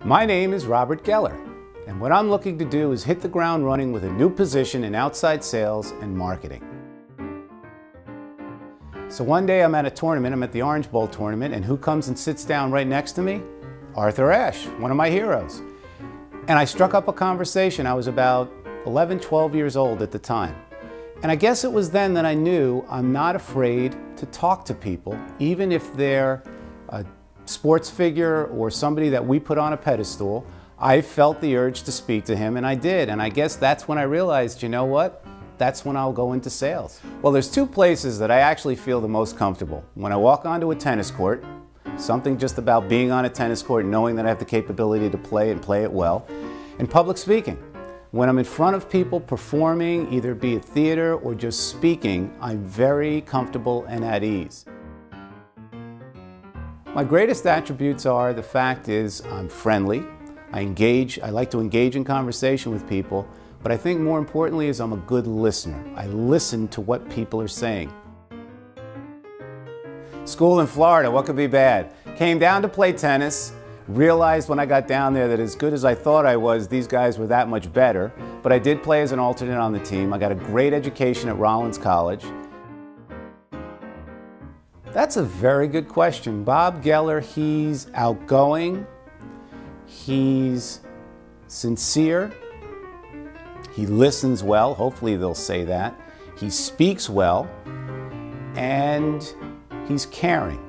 My name is Robert Geller, and what I'm looking to do is hit the ground running with a new position in outside sales and marketing. So one day I'm at a tournament, I'm at the Orange Bowl tournament, and who comes and sits down right next to me? Arthur Ashe, one of my heroes. And I struck up a conversation. I was about 11, 12 years old at the time. And I guess it was then that I knew I'm not afraid to talk to people, even if they're a sports figure or somebody that we put on a pedestal. I felt the urge to speak to him, and I did. And I guess that's when I realized, you know what? That's when I'll go into sales. Well, there's two places that I actually feel the most comfortable. When I walk onto a tennis court, something just about being on a tennis court, knowing that I have the capability to play and play it well, and public speaking. When I'm in front of people performing, either be it theater or just speaking, I'm very comfortable and at ease. My greatest attributes are, the fact is, I'm friendly, I like to engage in conversation with people, but I think more importantly is I'm a good listener. I listen to what people are saying. School in Florida, what could be bad? Came down to play tennis, realized when I got down there that as good as I thought I was, these guys were that much better, but I did play as an alternate on the team. I got a great education at Rollins College. That's a very good question. Bob Geller, he's outgoing, he's sincere, he listens well, hopefully they'll say that, he speaks well, and he's caring.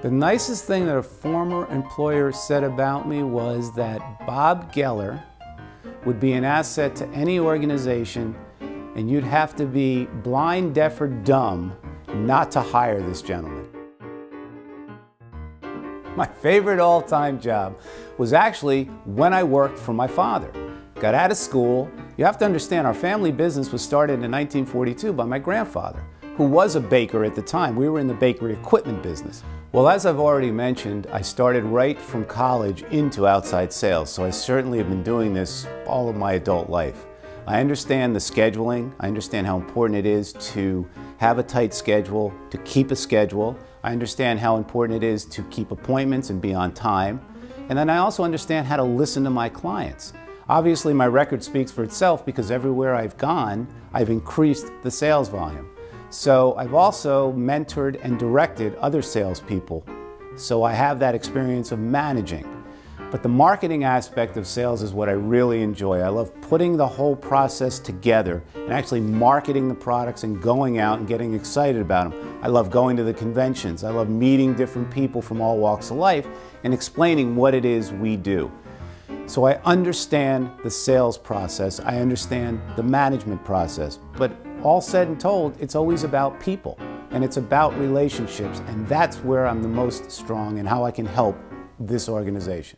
The nicest thing that a former employer said about me was that Bob Geller would be an asset to any organization, and you'd have to be blind, deaf, or dumb not to hire this gentleman. My favorite all-time job was actually when I worked for my father. Got out of school. You have to understand, our family business was started in 1942 by my grandfather, who was a baker at the time. We were in the bakery equipment business. Well, as I've already mentioned, I started right from college into outside sales, so I certainly have been doing this all of my adult life. I understand the scheduling. I understand how important it is to have a tight schedule, to keep a schedule. I understand how important it is to keep appointments and be on time. And then I also understand how to listen to my clients. Obviously, my record speaks for itself because everywhere I've gone, I've increased the sales volume. So I've also mentored and directed other salespeople. So I have that experience of managing. But the marketing aspect of sales is what I really enjoy. I love putting the whole process together and actually marketing the products and going out and getting excited about them. I love going to the conventions. I love meeting different people from all walks of life and explaining what it is we do. So I understand the sales process. I understand the management process. But all said and told, it's always about people and it's about relationships, and that's where I'm the most strong and how I can help this organization.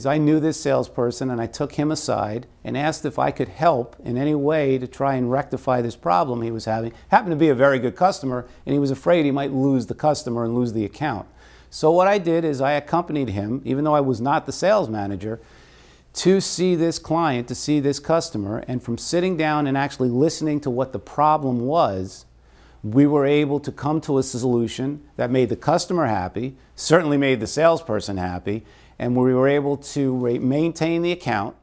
I knew this salesperson and I took him aside and asked if I could help in any way to try and rectify this problem he was having. Happened to be a very good customer, and he was afraid he might lose the customer and lose the account. So what I did is I accompanied him, even though I was not the sales manager, to see this client, to see this customer, and from sitting down and actually listening to what the problem was, we were able to come to a solution that made the customer happy, certainly made the salesperson happy, and we were able to maintain the account.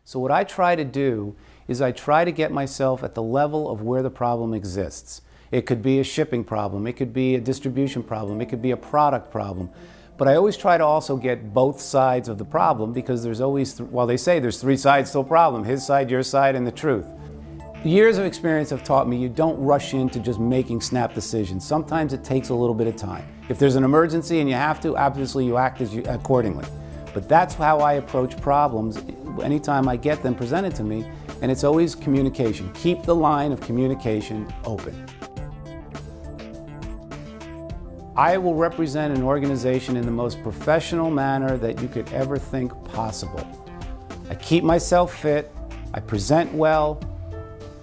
So what I try to do is I try to get myself at the level of where the problem exists. It could be a shipping problem, it could be a distribution problem, it could be a product problem. But I always try to also get both sides of the problem, because there's always, well, they say there's three sides to a problem: his side, your side, and the truth. Years of experience have taught me you don't rush into just making snap decisions. Sometimes it takes a little bit of time. If there's an emergency and you have to, obviously you act accordingly. But that's how I approach problems anytime I get them presented to me, and it's always communication. Keep the line of communication open. I will represent an organization in the most professional manner that you could ever think possible. I keep myself fit, I present well,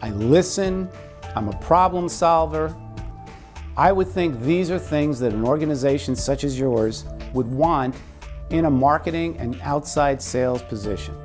I listen, I'm a problem solver. I would think these are things that an organization such as yours would want in a marketing and outside sales position.